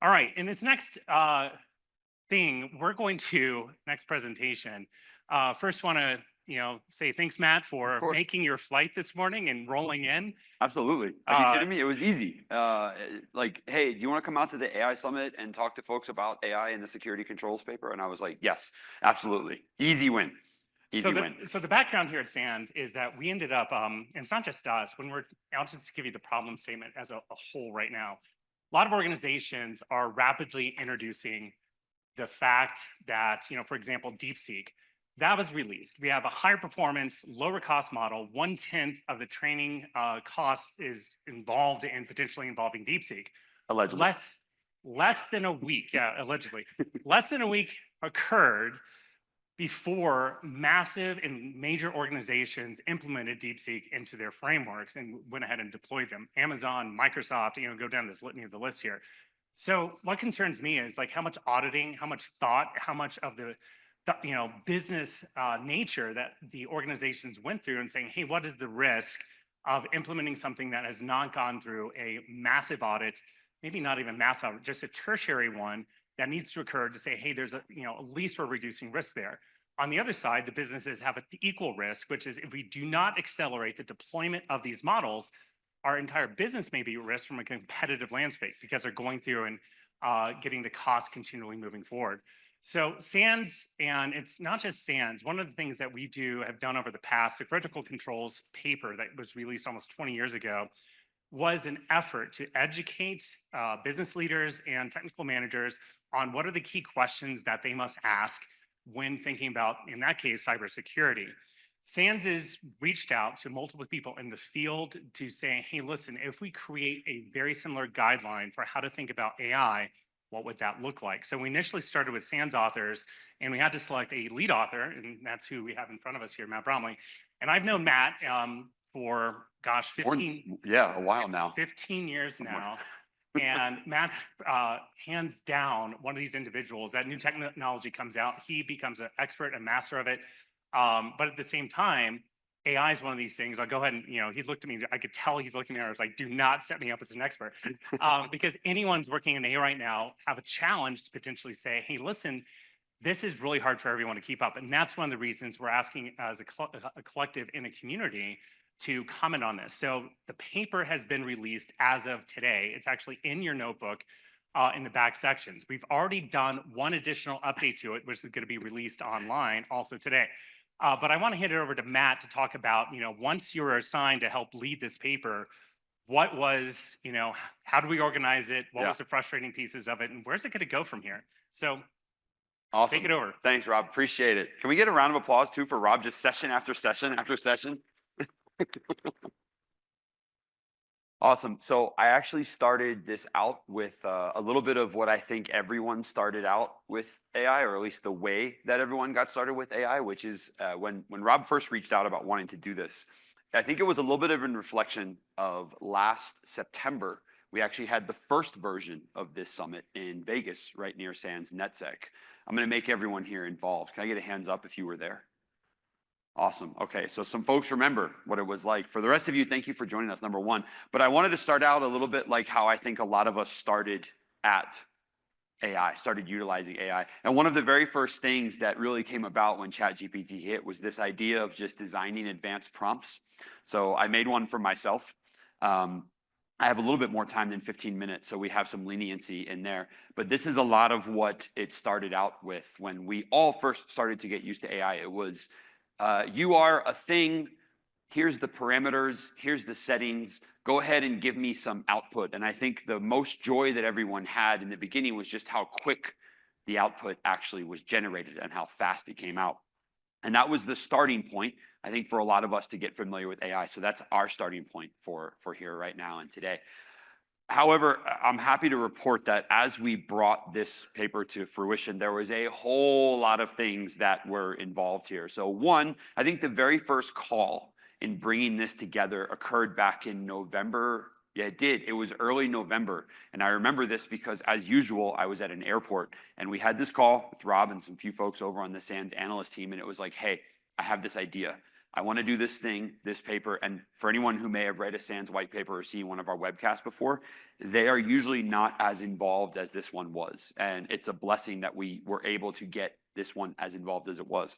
All right, in this next next presentation, first want to say thanks, Matt, Of for course. making your flight this morning and rolling in. Absolutely. Are you Uh, kidding me? It was easy. Like, hey, do you want to come out to the AI Summit and talk to folks about AI and the security controls paper? And I was like, yes, absolutely. Easy win. so Easy the win. so the background here at SANS is that we ended up, and it's not just us. I'll just give you the problem statement as a whole right now. A lot of organizations are rapidly introducing the fact that, for example, DeepSeek, that was released. We have a higher performance, lower cost model. 1/10 of the training cost is involved in potentially involving DeepSeek. Allegedly. Less, less than a week, yeah, allegedly, less than a week occurred before massive and major organizations implemented DeepSeek into their frameworks and went ahead and deployed them. Amazon, Microsoft, go down this litany of the list here. So what concerns me is like how much auditing, how much thought, how much of the business nature that the organizations went through and saying, hey, what is the risk of implementing something that has not gone through a massive audit, maybe not even mass audit, just a tertiary one that needs to occur to say, hey, there's at least we're reducing risk there. On the other side, the businesses have an equal risk, which is if we do not accelerate the deployment of these models, our entire business may be at risk from a competitive landscape because they're going through and getting the cost continually moving forward. So SANS, and it's not just SANS, one of the things that we have done over the past, the critical controls paper that was released almost 20 years ago, was an effort to educate business leaders and technical managers on what are the key questions that they must ask when thinking about, in that case, cybersecurity. SANS has reached out to multiple people in the field to say, hey, listen, if we create a very similar guideline for how to think about AI, what would that look like? So we initially started with SANS authors, and we had to select a lead author, and that's who we have in front of us here, Matt Bromiley. And I've known Matt for, gosh, Yeah, a while now. 15 years Somewhere. now. And Matt's hands down one of these individuals. That new technology comes out, he becomes an expert, a master of it. But at the same time, AI is one of these things. I'll go ahead and, he looked at me. I could tell he's looking at me. I was like, do not set me up as an expert. Because anyone's working in AI right now have a challenge to potentially say, hey, listen, this is really hard for everyone to keep up. And that's one of the reasons we're asking as a collective in a community to comment on this. So the paper has been released as of today. It's actually in your notebook in the back sections. We've already done one additional update to it, which is going to be released online also today. But I want to hand it over to Matt to talk about, once you were assigned to help lead this paper, what was, how do we organize it? What was the frustrating pieces of it? And where's it going to go from here? So Awesome. take it over. Thanks, Rob. Appreciate it. Can we get a round of applause too for Rob? Just session after session after session. Awesome. So I actually started this out with a little bit of what I think everyone started out with AI, or at least the way that everyone got started with AI, which is when Rob first reached out about wanting to do this. I think it was a little bit of a reflection of last September. We actually had the first version of this summit in Vegas, right near SANS NetSec. I'm going to make everyone here involved. Can I get a hands up if you were there? Awesome. Okay, so some folks remember what it was like. For the rest of you, thank you for joining us, number one. But I wanted to start out a little bit like how I think a lot of us started at AI, started utilizing AI. And one of the very first things that really came about when ChatGPT hit was this idea of just designing advanced prompts. So I made one for myself. I have a little bit more time than 15 minutes, so we have some leniency in there. But this is a lot of what it started out with when we all first started to get used to AI. It was, you are a thing, here's the parameters, here's the settings, go ahead and give me some output. And I think the most joy that everyone had in the beginning was just how quick the output actually was generated and how fast it came out. And that was the starting point, I think, for a lot of us to get familiar with AI. So that's our starting point for here right now and today. However, I'm happy to report that as we brought this paper to fruition, there was a whole lot of things that were involved here. So one, I think the very first call in bringing this together occurred back in November. Yeah, it did. It was early November. And I remember this because, as usual, I was at an airport and we had this call with Rob and some few folks over on the SANS analyst team. And it was like, hey, I have this idea. I want to do this thing, this paper. And for anyone who may have read a SANS white paper or seen one of our webcasts before, they are usually not as involved as this one was. And it's a blessing that we were able to get this one as involved as it was.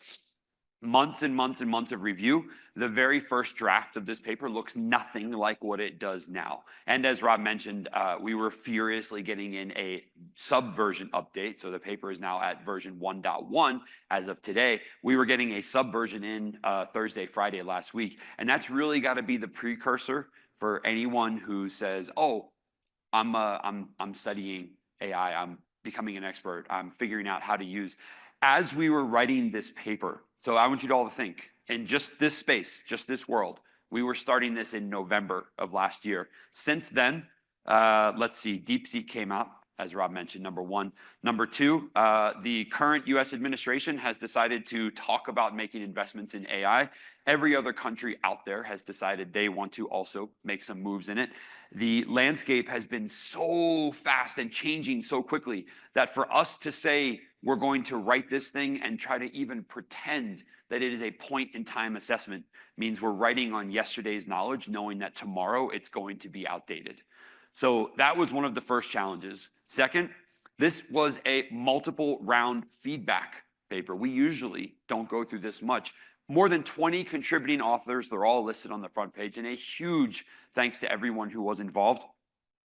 Months and months and months of review. The very first draft of this paper looks nothing like what it does now. And as Rob mentioned, we were furiously getting in a subversion update. So the paper is now at version 1.1 as of today. We were getting a subversion in Thursday, Friday last week. And that's really got to be the precursor for anyone who says, oh, I'm studying AI, I'm becoming an expert, I'm figuring out how to use. As we were writing this paper, so I want you to all to think, in just this space, just this world, we were starting this in November of last year. Since then, let's see, DeepSeek came out, as Rob mentioned, number one. Number two, the current US administration has decided to talk about making investments in AI. Every other country out there has decided they want to also make some moves in it. The landscape has been so fast and changing so quickly that for us to say we're going to write this thing and try to even pretend that it is a point in time assessment means we're writing on yesterday's knowledge, knowing that tomorrow it's going to be outdated. So that was one of the first challenges. Second, this was a multiple round feedback paper. We usually don't go through this much. More than 20 contributing authors, they're all listed on the front page, and a huge thanks to everyone who was involved.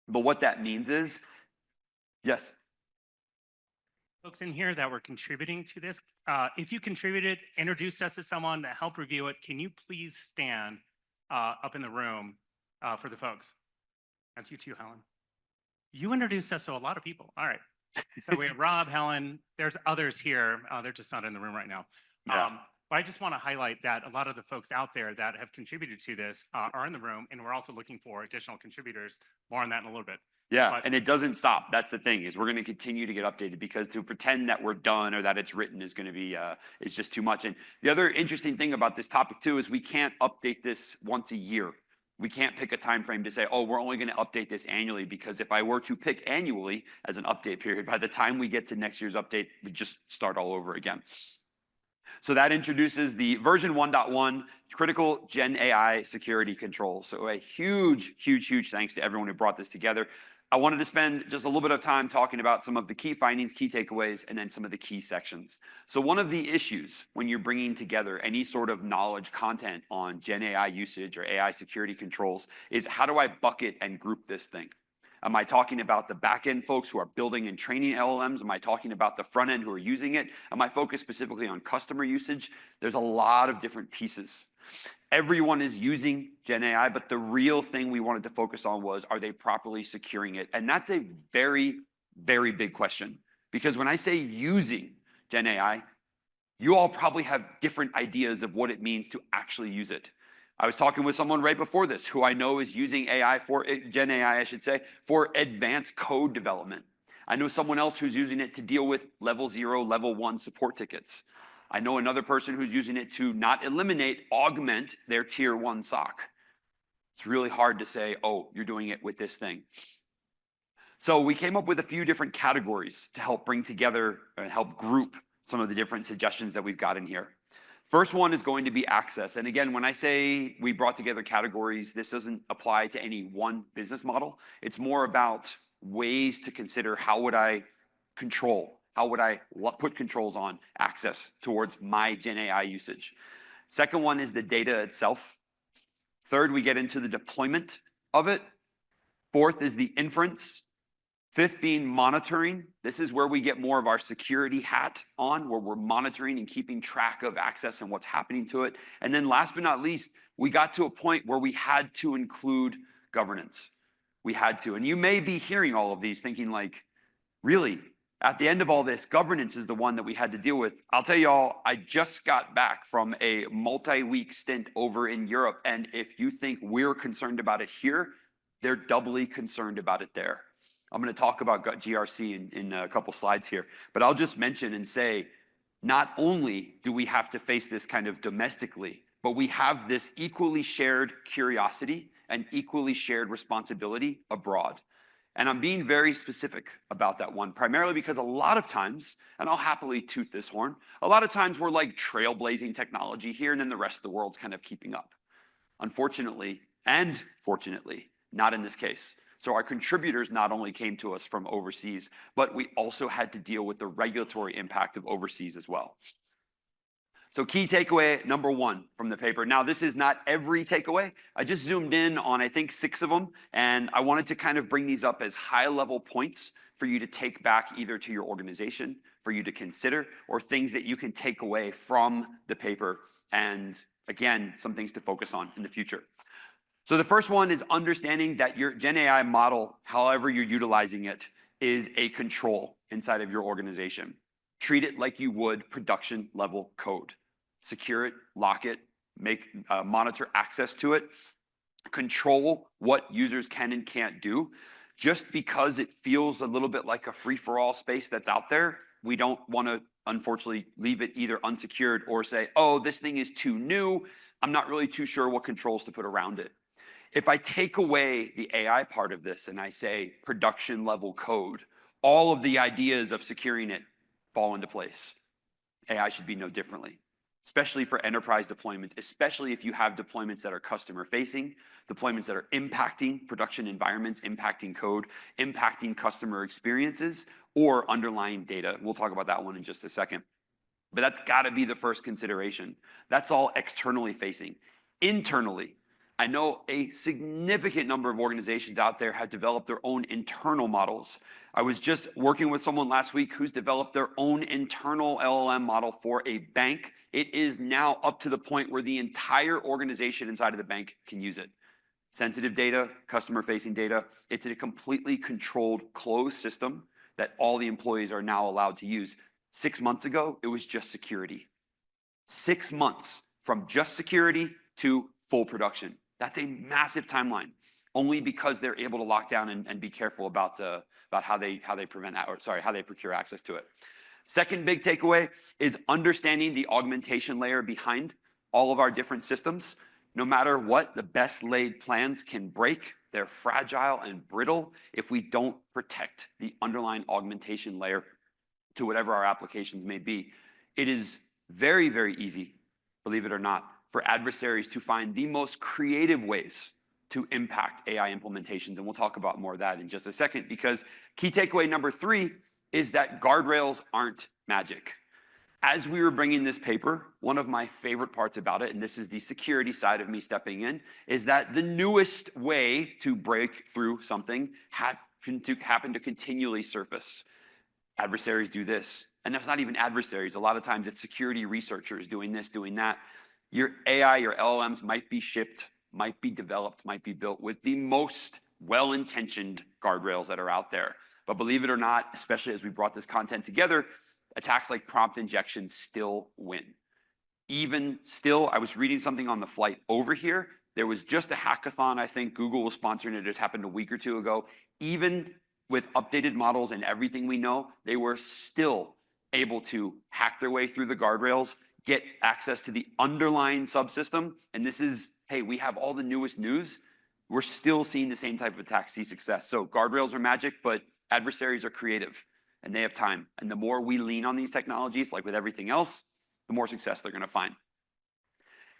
But what that means is, yes? Folks in here that were contributing to this, if you contributed, introduced us to someone to help review it, can you please stand up in the room for the folks? That's you too, Helen. You introduced us to a lot of people. All right. So we have Rob, Helen, there's others here. They're just not in the room right now. Yeah. But I just want to highlight that a lot of the folks out there that have contributed to this are in the room, and we're also looking for additional contributors. More on that in a little bit. Yeah, But and it doesn't stop. That's the thing, is we're going to continue to get updated, because to pretend that we're done or that it's written is going to be, it's just too much. And the other interesting thing about this topic too is we can't update this once a year. We can't pick a time frame to say, oh, we're only going to update this annually, because if I were to pick annually as an update period, by the time we get to next year's update, we just start all over again. So that introduces the version 1.1 critical Gen AI security controls. So a huge, huge, huge thanks to everyone who brought this together. I wanted to spend just a little bit of time talking about some of the key findings, key takeaways, and then some of the key sections. So one of the issues when you're bringing together any sort of knowledge content on Gen AI usage or AI security controls is, how do I bucket and group this thing? Am I talking about the back-end folks who are building and training LLMs? Am I talking about the front end who are using it? Am I focused specifically on customer usage? There's a lot of different pieces. Everyone is using Gen AI, but the real thing we wanted to focus on was, are they properly securing it? And that's a very, very big question. Because when I say using Gen AI, you all probably have different ideas of what it means to actually use it. I was talking with someone right before this who I know is using AI for, Gen AI, I should say, for advanced code development. I know someone else who's using it to deal with level 0, level 1 support tickets. I know another person who's using it to not eliminate, augment their tier 1 SOC. It's really hard to say, oh, you're doing it with this thing. So we came up with a few different categories to help bring together and help group some of the different suggestions that we've got in here. First one is going to be access. And again, when I say we brought together categories, this doesn't apply to any one business model. It's more about ways to consider, how would I control? How would I put controls on access towards my Gen AI usage? Second one is the data itself. Third, we get into the deployment of it. Fourth is the inference. Fifth being monitoring. This is where we get more of our security hat on, where we're monitoring and keeping track of access and what's happening to it. And then last but not least, we got to a point where we had to include governance. We had to. And you may be hearing all of these thinking like, really, at the end of all this, governance is the one that we had to deal with. I'll tell you all, I just got back from a multi-week stint over in Europe. And if you think we're concerned about it here, they're doubly concerned about it there. I'm going to talk about GRC in a couple slides here, but I'll just mention and say, not only do we have to face this kind of domestically, but we have this equally shared curiosity and equally shared responsibility abroad. And I'm being very specific about that one, primarily because a lot of times, and I'll happily toot this horn, a lot of times we're like trailblazing technology here, and then the rest of the world's kind of keeping up. Unfortunately, and fortunately, not in this case. So our contributors not only came to us from overseas, but we also had to deal with the regulatory impact of overseas as well. So key takeaway number one from the paper. Now, this is not every takeaway. I just zoomed in on, I think, 6 of them, and I wanted to kind of bring these up as high-level points for you to take back either to your organization, for you to consider, or things that you can take away from the paper, and again, some things to focus on in the future. So the first one is understanding that your Gen AI model, however you're utilizing it, is a control inside of your organization. Treat it like you would production level code. Secure it, lock it, monitor access to it, control what users can and can't do. Just because it feels a little bit like a free-for-all space that's out there, we don't want to, unfortunately, leave it either unsecured or say, oh, this thing is too new. I'm not really too sure what controls to put around it. If I take away the AI part of this and I say production level code, all of the ideas of securing it fall into place. AI should be no differently, especially for enterprise deployments, especially if you have deployments that are customer facing, deployments that are impacting production environments, impacting code, impacting customer experiences, or underlying data. We'll talk about that one in just a second. But that's got to be the first consideration. That's all externally facing. Internally, I know a significant number of organizations out there have developed their own internal models. I was just working with someone last week who's developed their own internal LLM model for a bank. It is now up to the point where the entire organization inside of the bank can use it. Sensitive data, customer-facing data. It's a completely controlled, closed system that all the employees are now allowed to use. 6 months ago, it was just security. 6 months from just security to full production. That's a massive timeline, only because they're able to lock down and be careful about how they procure access to it. Second big takeaway is understanding the augmentation layer behind all of our different systems. No matter what, the best laid plans can break. They're fragile and brittle if we don't protect the underlying augmentation layer to whatever our applications may be. It is very, very easy, believe it or not, for adversaries to find the most creative ways to impact AI implementations. And we'll talk about more of that in just a second, because key takeaway number 3 is that guardrails aren't magic. As we were bringing this paper, one of my favorite parts about it, and this is the security side of me stepping in, is that the newest way to break through something happened to continually surface. Adversaries do this. And that's not even adversaries. A lot of times it's security researchers doing this, doing that. Your AI, your LLMs might be shipped, might be developed, might be built with the most well-intentioned guardrails that are out there. But believe it or not, especially as we brought this content together, attacks like prompt injection still win. Even still, I was reading something on the flight over here. There was just a hackathon, I think Google was sponsoring it. It just happened a week or two ago. Even with updated models and everything we know, they were still able to hack their way through the guardrails, get access to the underlying subsystem. And this is, hey, we have all the newest news. We're still seeing the same type of attacks see success. So guardrails are magic, but adversaries are creative and they have time. And the more we lean on these technologies, like with everything else, the more success they're going to find.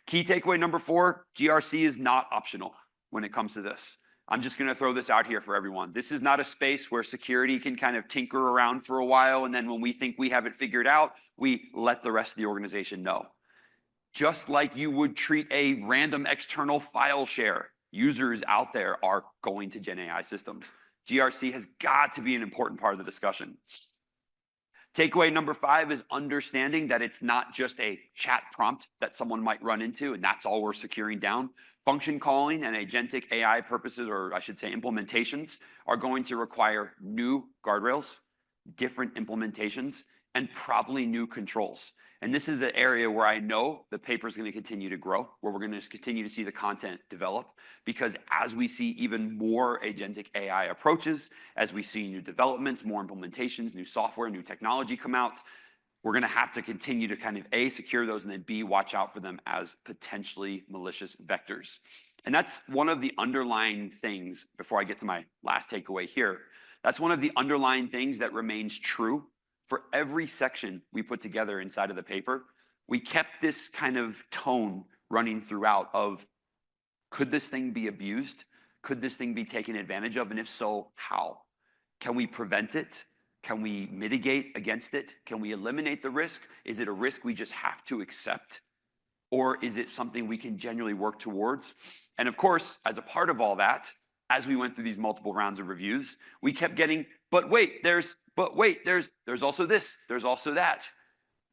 Key takeaway number 4, GRC is not optional when it comes to this. I'm just going to throw this out here for everyone. This is not a space where security can kind of tinker around for a while, and then when we think we have it figured out, we let the rest of the organization know. Just like you would treat a random external file share, users out there are going to Gen AI systems. GRC has got to be an important part of the discussion. Takeaway number 5 is understanding that it's not just a chat prompt that someone might run into, and that's all we're securing down. Function calling and agentic AI purposes, or I should say implementations, are going to require new guardrails, different implementations, and probably new controls. And this is an area where I know the paper is going to continue to grow, where we're going to continue to see the content develop, because as we see even more agentic AI approaches, as we see new developments, more implementations, new software, new technology come out, we're going to have to continue to kind of A, secure those, and then B, watch out for them as potentially malicious vectors. And that's one of the underlying things, before I get to my last takeaway here, that's one of the underlying things that remains true for every section we put together inside of the paper. We kept this kind of tone running throughout of, could this thing be abused? Could this thing be taken advantage of? And if so, how? Can we prevent it? Can we mitigate against it? Can we eliminate the risk? Is it a risk we just have to accept? Or is it something we can genuinely work towards? And of course, as a part of all that, as we went through these multiple rounds of reviews, we kept getting, but wait, there's also this, there's also that.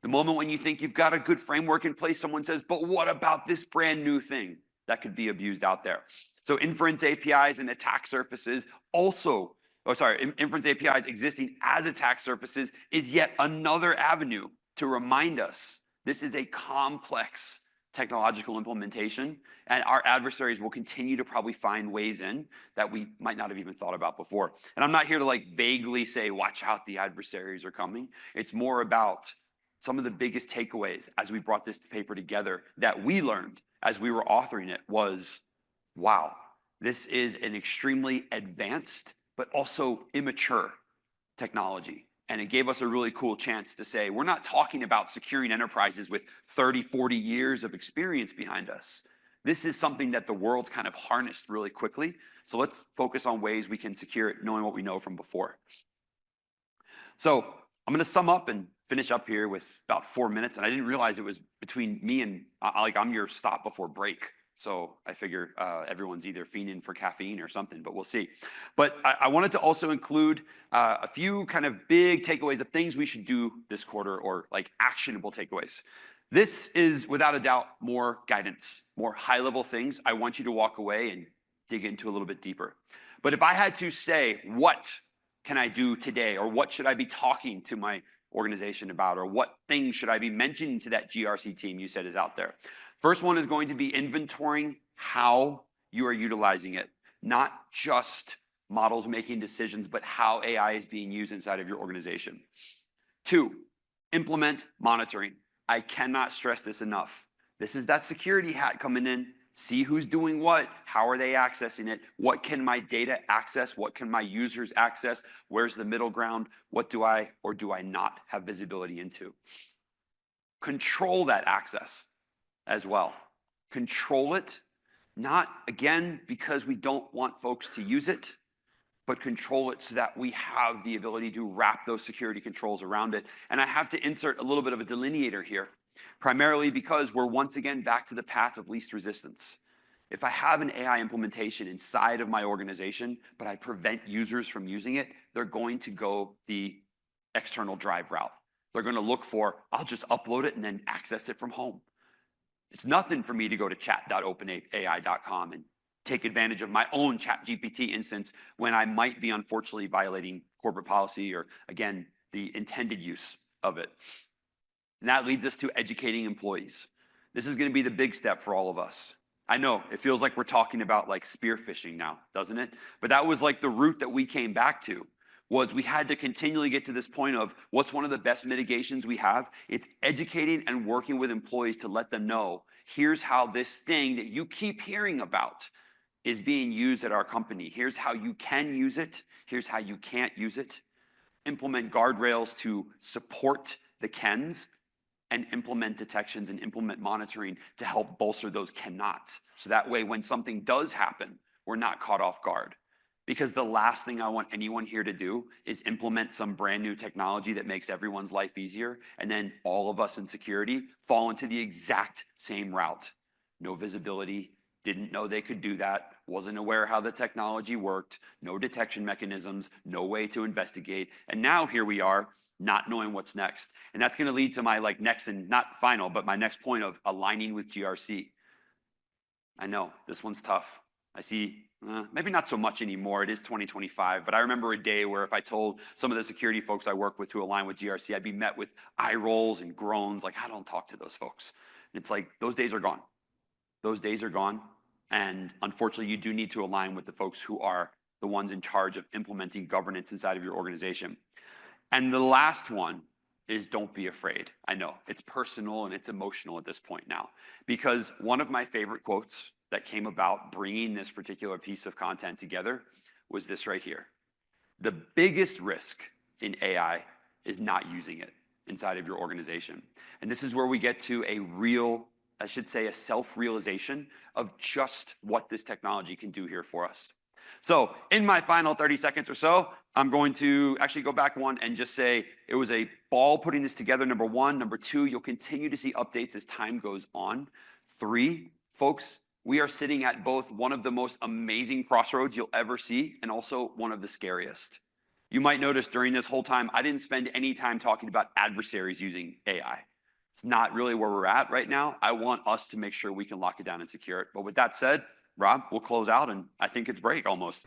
The moment when you think you've got a good framework in place, someone says, but what about this brand new thing that could be abused out there? So inference APIs and attack surfaces also, inference APIs existing as attack surfaces is yet another avenue to remind us this is a complex technological implementation, and our adversaries will continue to probably find ways in that we might not have even thought about before. And I'm not here to like vaguely say, watch out, the adversaries are coming. It's more about some of the biggest takeaways as we brought this paper together that we learned as we were authoring it was, wow, this is an extremely advanced, but also immature technology. And it gave us a really cool chance to say, we're not talking about securing enterprises with 30, 40 years of experience behind us. This is something that the world's kind of harnessed really quickly. So let's focus on ways we can secure it, knowing what we know from before. So I'm going to sum up and finish up here with about 4 minutes. And I didn't realize it was between me and, I'm your stop before break. So I figure everyone's either fiending for caffeine or something, but we'll see. But I wanted to also include a few kind of big takeaways of things we should do this quarter, or like actionable takeaways. This is without a doubt more guidance, more high-level things. I want you to walk away and dig into a little bit deeper. But if I had to say, what can I do today, or what should I be talking to my organization about, or what things should I be mentioning to that GRC team you said is out there? First one is going to be inventorying how you are utilizing it, not just models making decisions, but how AI is being used inside of your organization. 2, implement monitoring. I cannot stress this enough. This is that security hat coming in. See who's doing what, how are they accessing it, what can my data access, what can my users access, where's the middle ground, what do I or do I not have visibility into. Control that access as well. Control it, not again because we don't want folks to use it, but control it so that we have the ability to wrap those security controls around it. And I have to insert a little bit of a delineator here, primarily because we're once again back to the path of least resistance. If I have an AI implementation inside of my organization, but I prevent users from using it, they're going to go the external drive route. They're going to look for, I'll just upload it and then access it from home. It's nothing for me to go to chat.openai.com and take advantage of my own ChatGPT instance when I might be unfortunately violating corporate policy or, again, the intended use of it. And that leads us to educating employees. This is going to be the big step for all of us. I know it feels like we're talking about like spear phishing now, doesn't it? But that was like the route that we came back to. Was we had to continually get to this point of what's one of the best mitigations we have? It's educating and working with employees to let them know, here's how this thing that you keep hearing about is being used at our company. Here's how you can use it. Here's how you can't use it. Implement guardrails to support the cans, and implement detections and implement monitoring to help bolster those cannots. So that way, when something does happen, we're not caught off guard. Because the last thing I want anyone here to do is implement some brand new technology that makes everyone's life easier, and then all of us in security fall into the exact same route. No visibility, didn't know they could do that, wasn't aware how the technology worked, no detection mechanisms, no way to investigate, and now here we are, not knowing what's next. And that's gonna lead to my next and not final, but my next point of aligning with GRC. I know, this one's tough. I see maybe not so much anymore. It is 2025, but I remember a day where if I told some of the security folks I work with to align with GRC, I'd be met with eye rolls and groans, like, I don't talk to those folks. And it's like, those days are gone. Those days are gone. And unfortunately, you do need to align with the folks who are the ones in charge of implementing governance inside of your organization. And the last one is don't be afraid. I know it's personal and it's emotional at this point now, because one of my favorite quotes that came about bringing this particular piece of content together was this right here. The biggest risk in AI is not using it inside of your organization. And this is where we get to a real, I should say, a self-realization of just what this technology can do here for us. So in my final 30 seconds or so, I'm going to actually go back one and just say it was a ball putting this together, number one. Number two, you'll continue to see updates as time goes on. Three, folks, we are sitting at both one of the most amazing crossroads you'll ever see and also one of the scariest. You might notice during this whole time, I didn't spend any time talking about adversaries using AI. It's not really where we're at right now. I want us to make sure we can lock it down and secure it. But with that said, Rob, we'll close out, and I think it's break almost.